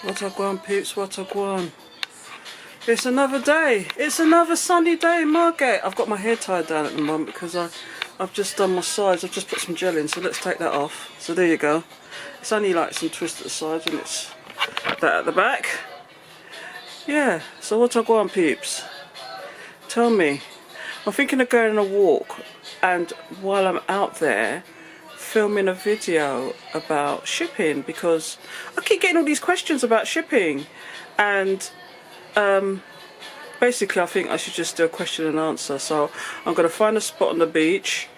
What a gwan, peeps, what a gwan. It's another day. It's another sunny day in Margate. I've got my hair tied down at the moment because I've just done my sides. I've just put some gel in, so let's take that off. So there you go. It's only like some twist at the sides and it's that at the back. Yeah, so what a gwan, peeps. Tell me. I'm thinking of going on a walk, and while I'm out there filming a video about shipping, because I keep getting all these questions about shipping, and basically I think I should just do a question and answer. So I'm going to find a spot on the beach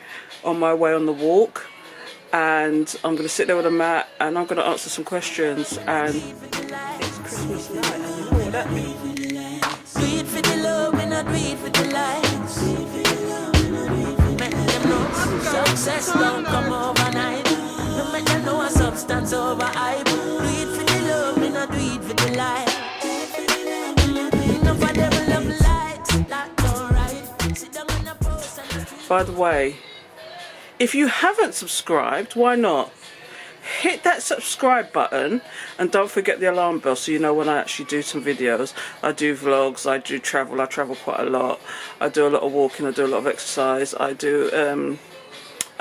on my way on the walk, and I'm going to sit there with a mat and I'm going to answer some questions. And it's Christmas night, and you know what that means. Do it for the love and not do it for the likes. Make them know success don't come overnight. Don't make them know a substance over hype. Do it for the love and not do it for the likes. Enough of them love likes, that's alright. Sit down on a post and By the way, if you haven't subscribed, why not? Hit that subscribe button and don't forget the alarm bell so you know when I actually do some videos. I do vlogs, I do travel, I travel quite a lot. I do a lot of walking, I do a lot of exercise, I do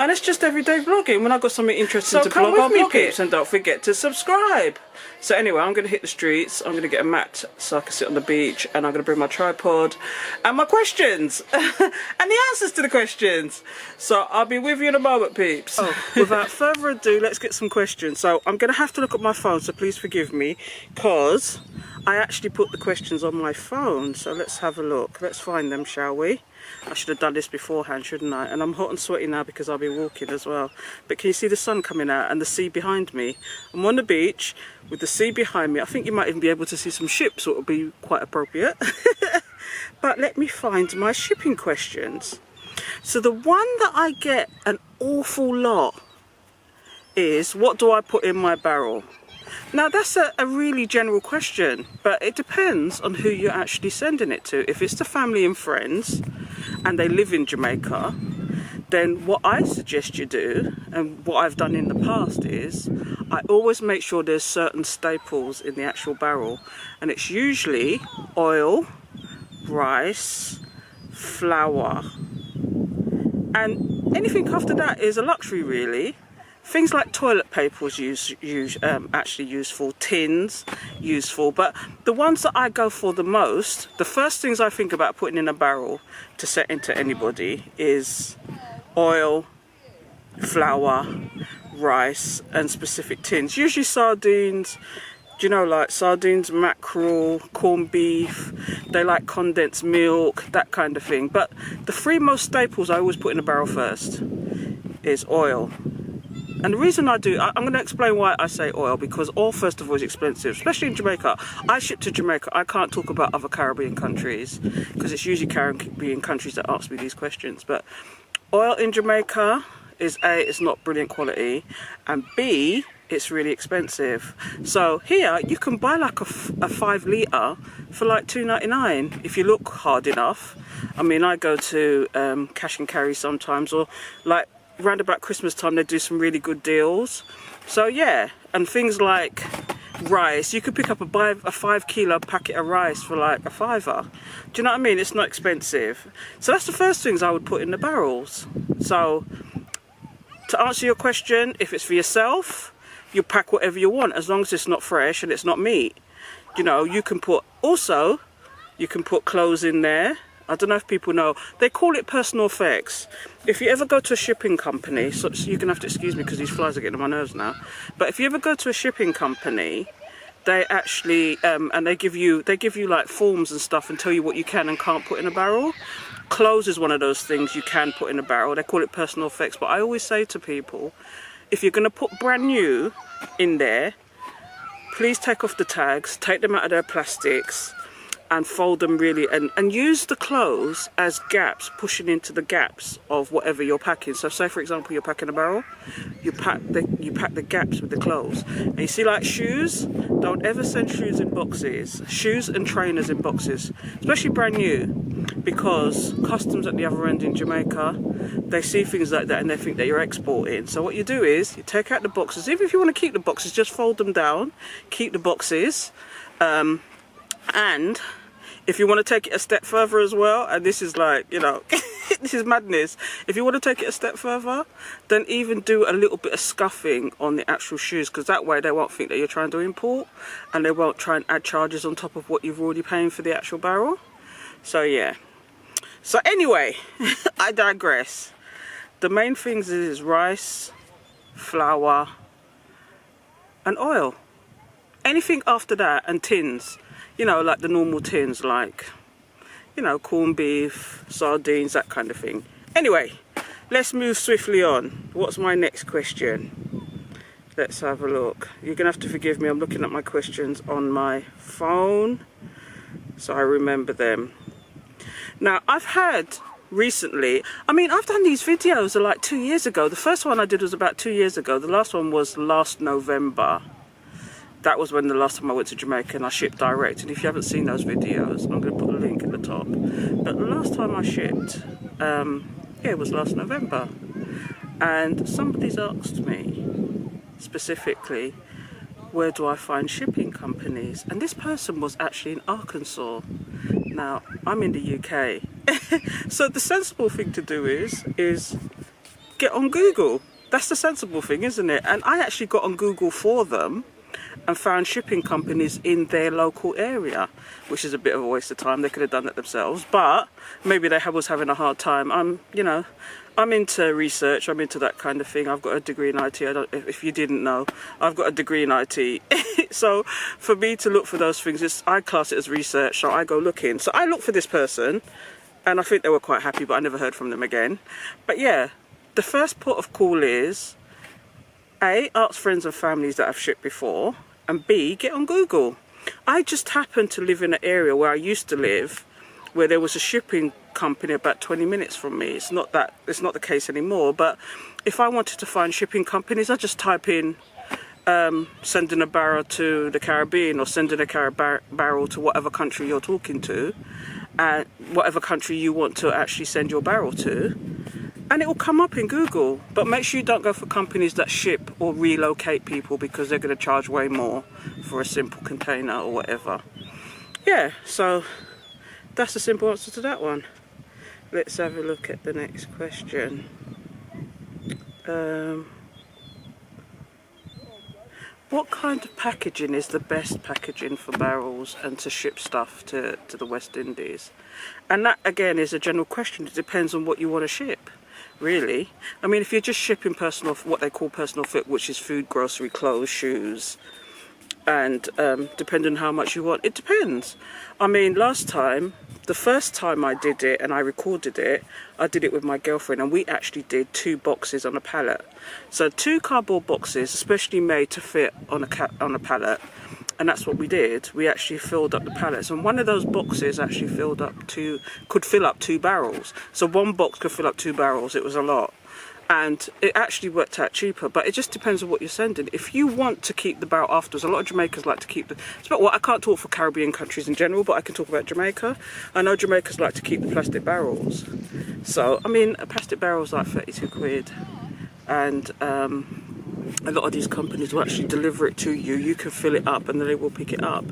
and it's just everyday vlogging. When I've got something interesting to vlog, I'll vlog it. And don't forget to subscribe. So anyway, I'm going to hit the streets, I'm going to get a mat so I can sit on the beach, and I'm going to bring my tripod and my questions and the answers to the questions. So I'll be with you in a moment, peeps. Oh, without further ado, let's get some questions. So I'm going to have to look at my phone, so please forgive me, because I actually put the questions on my phone. So let's have a look. Let's find them, shall we? I should have done this beforehand, shouldn't I? And I'm hot and sweaty now because I'll be walking as well. But can you see the sun coming out and the sea behind me? I'm on the beach with the sea behind me. I think you might even be able to see some ships, so it would be quite appropriate. But let me find my shipping questions. So the one that I get an awful lot is, what do I put in my barrel? Now that's a really general question, but it depends on who you're actually sending it to. If it's to family and friends and they live in Jamaica, then what I suggest you do, and what I've done in the past, is I always make sure there's certain staples in the actual barrel, and it's usually oil, rice, flour, and anything after that is a luxury really. Things like toilet paper is actually useful, tins useful, but the ones that I go for the most, the first things I think about putting in a barrel to set into anybody is oil, flour, rice, and specific tins. Usually sardines, do you know, like sardines, mackerel, corned beef, they like condensed milk, that kind of thing. But the three most staples I always put in a barrel first is oil. And the reason I do, I'm going to explain why I say oil, because oil, first of all, is expensive, especially in Jamaica. I ship to Jamaica. I can't talk about other Caribbean countries, because it's usually Caribbean countries that ask me these questions. But oil in Jamaica is A, it's not brilliant quality, and B, it's really expensive. So here, you can buy like a 5 litre for like $2.99 if you look hard enough. I mean, I go to cash and carry sometimes, or like round about Christmas time they do some really good deals. So yeah, and things like rice, you could pick up a 5 kilo packet of rice for like a £5. Do you know what I mean? It's not expensive. So that's the first things I would put in the barrels. So to answer your question, if it's for yourself, you pack whatever you want as long as it's not fresh and it's not meat. You know, you can put clothes in there. I don't know if people know, they call it personal effects. If you ever go to a shipping company, so you're going to have to excuse me because these flies are getting on my nerves now. But if you ever go to a shipping company, they actually, and they give you like forms and stuff and tell you what you can and can't put in a barrel. Clothes is one of those things you can put in a barrel. They call it personal effects. But I always say to people, if you're going to put brand new in there, please take off the tags, take them out of their plastics, and fold them really, and use the clothes as gaps, pushing into the gaps of whatever you're packing. So say for example you're packing a barrel, you pack the gaps with the clothes. And you see, like shoes, don't ever send shoes in boxes, shoes and trainers in boxes, especially brand new, because customs at the other end in Jamaica, they see things like that and they think that you're exporting. So what you do is you take out the boxes. Even if you want to keep the boxes, just fold them down, keep the boxes, and if you want to take it a step further as well, and this is like, you know, this is madness. If you want to take it a step further, then even do a little bit of scuffing on the actual shoes, because that way they won't think that you're trying to import, and they won't try and add charges on top of what you've already paying for the actual barrel. So yeah. So anyway, I digress. The main things is rice, flour, and oil. Anything after that, and tins. You know, like the normal tins, like, you know, corned beef, sardines, that kind of thing. Anyway, let's move swiftly on. What's my next question? Let's have a look. You're going to have to forgive me. I'm looking at my questions on my phone, so I remember them. Now, I've had recently, I mean, I've done these videos like 2 years ago. The first one I did was about 2 years ago. The last one was last November. That was when the last time I went to Jamaica and I shipped direct. And if you haven't seen those videos, I'm going to put a link at the top. But the last time I shipped, yeah, it was last November. And somebody's asked me specifically, where do I find shipping companies? And this person was actually in Arkansas. Now, I'm in the UK. So the sensible thing to do is get on Google. That's the sensible thing, isn't it? And I actually got on Google for them and found shipping companies in their local area, which is a bit of a waste of time. They could have done that themselves, but maybe they was having a hard time. I'm into research. I'm into that kind of thing. I've got a degree in IT. If you didn't know, I've got a degree in IT. So for me to look for those things, I class it as research. So I go looking. So I looked for this person, and I think they were quite happy, but I never heard from them again. But yeah, the first port of call is A, ask friends and families that I've shipped before, and B, get on Google. I just happened to live in an area where I used to live, where there was a shipping company about 20 minutes from me. It's not the case anymore, but if I wanted to find shipping companies, I just type in sending a barrel to the Caribbean, or sending a barrel to whatever country you're talking to, and whatever country you want to actually send your barrel to, and it will come up in Google. But make sure you don't go for companies that ship or relocate people, because they're going to charge way more for a simple container or whatever. Yeah, so that's the simple answer to that one. Let's have a look at the next question. What kind of packaging is the best packaging for barrels and to ship stuff to the West Indies? And that again is a general question. It depends on what you want to ship, really. I mean, if you're just shipping what they call personal fit, which is food, grocery, clothes, shoes, and depending on how much you want, it depends. I mean, the first time I did it and I recorded it, I did it with my girlfriend, and we actually did 2 boxes on a pallet. So 2 cardboard boxes, especially made to fit on a pallet, and that's what we did. We actually filled up the pallets, and one of those boxes actually could fill up 2 barrels. So one box could fill up 2 barrels. It was a lot. And it actually worked out cheaper, but it just depends on what you're sending. If you want to keep the barrel afterwards, a lot of Jamaicans like to keep I can't talk for Caribbean countries in general, but I can talk about Jamaica. I know Jamaicans like to keep the plastic barrels. So, I mean, a plastic barrel is like 32 quid. And a lot of these companies will actually deliver it to you. You can fill it up and then they will pick it up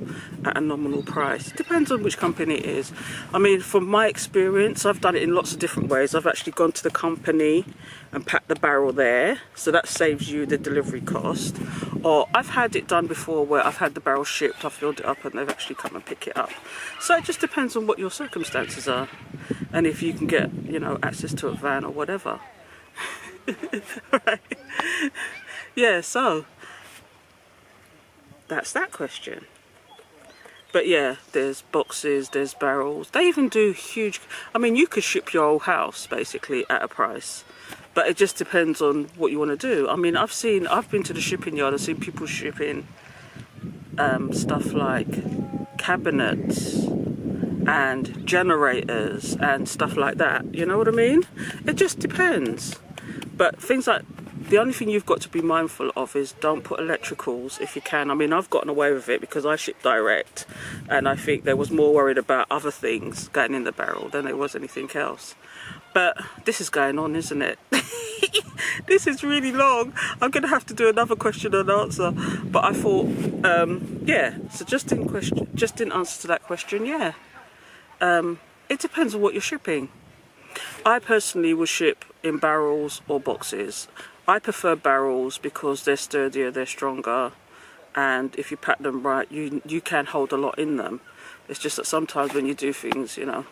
at a nominal price. It depends on which company it is. I mean, from my experience, I've done it in lots of different ways. I've actually gone to the company and packed the barrel there, so that saves you the delivery cost. Or I've had it done before where I've had the barrel shipped, I've filled it up and they've actually come and pick it up. So it just depends on what your circumstances are and if you can get, access to a van or whatever. Right. Yeah, so that's that question. But yeah, there's boxes, there's barrels. They even do huge, you could ship your whole house basically at a price. But it just depends on what you want to do. I've been to the shipping yard, I've seen people shipping stuff like cabinets, and generators and stuff like that. You know what I mean? It just depends. But things like, the only thing you've got to be mindful of is don't put electricals if you can. I mean, I've gotten away with it because I ship direct, and I think they was more worried about other things going in the barrel than there was anything else. But this is going on, isn't it? This is really long. I'm going to have to do another question and answer. But I thought, yeah, so just in answer to that question, yeah. It depends on what you're shipping. I personally will ship in barrels or boxes. I prefer barrels because they're sturdier, they're stronger, and if you pack them right, you can hold a lot in them. It's just that sometimes when you do things, you know,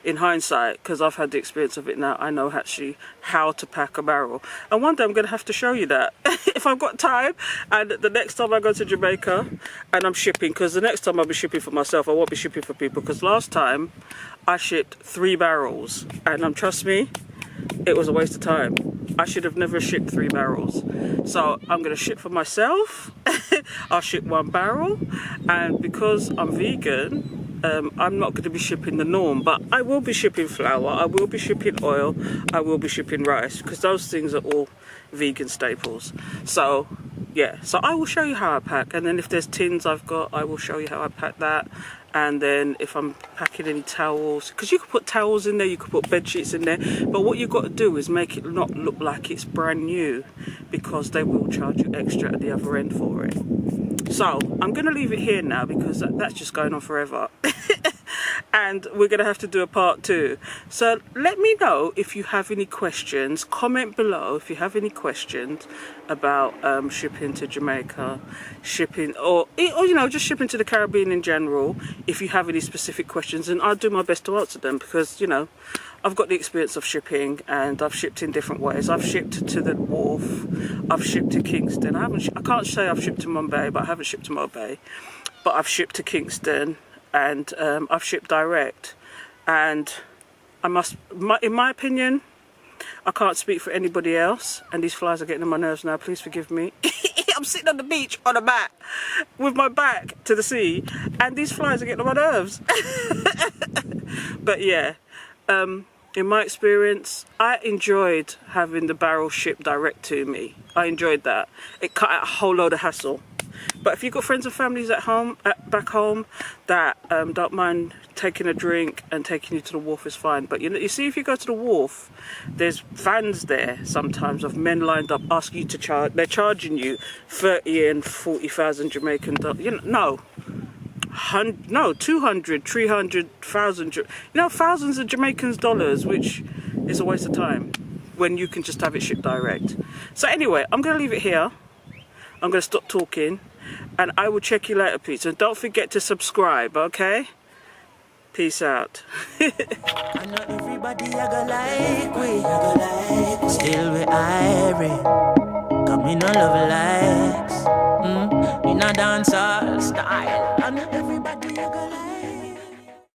in hindsight, because I've had the experience of it now, I know actually how to pack a barrel. And one day I'm going to have to show you that if I've got time. And the next time I go to Jamaica and I'm shipping, because the next time I'll be shipping for myself, I won't be shipping for people, because last time I shipped 3 barrels, and trust me, it was a waste of time. I should have never shipped 3 barrels. So I'm going to ship for myself. I'll ship 1 barrel, and because I'm vegan, I'm not going to be shipping the norm, but I will be shipping flour, I will be shipping oil, I will be shipping rice, because those things are all vegan staples. So yeah, so I will show you how I pack, and then if there's tins I've got, I will show you how I pack that. And then if I'm packing any towels, because you could put towels in there, you could put bed sheets in there, but what you've got to do is make it not look like it's brand new, because they will charge you extra at the other end for it. So I'm going to leave it here now, because that's just going on forever. And we're going to have to do a part 2. So let me know if you have any questions. Comment below if you have any questions about shipping to Jamaica, shipping, or you know, just shipping to the Caribbean in general. If you have any specific questions, and I'll do my best to answer them, because you know, I've got the experience of shipping, and I've shipped in different ways. I've shipped to the wharf, I've shipped to Kingston. I can't say I've shipped to Mumbai, but I haven't shipped to Mumbai. But I've shipped to Kingston, and I've shipped direct. And I must, in my opinion, I can't speak for anybody else, and these flies are getting on my nerves now. Please forgive me. I'm sitting on the beach on a mat with my back to the sea, and these flies are getting on my nerves. But yeah. In my experience, I enjoyed having the barrel shipped direct to me. I enjoyed that. It cut out a whole load of hassle. But if you've got friends and families at home, back home, that don't mind taking a drink and taking you to the wharf, is fine. But you see, if you go to the wharf, there's vans there sometimes of men lined up asking you to charge. They're charging you 30 and 40,000 Jamaican dollars. You know, no, 200, 300,000, you know, thousands of Jamaican dollars, which is a waste of time when you can just have it shipped direct. So anyway, I'm going to leave it here. I'm going to stop talking, and I will check you later, peeps. And don't forget to subscribe, okay? Peace out. I know everybody I go like we, still we irie. Come in all love likes, in a dancehall style. I know everybody I go like.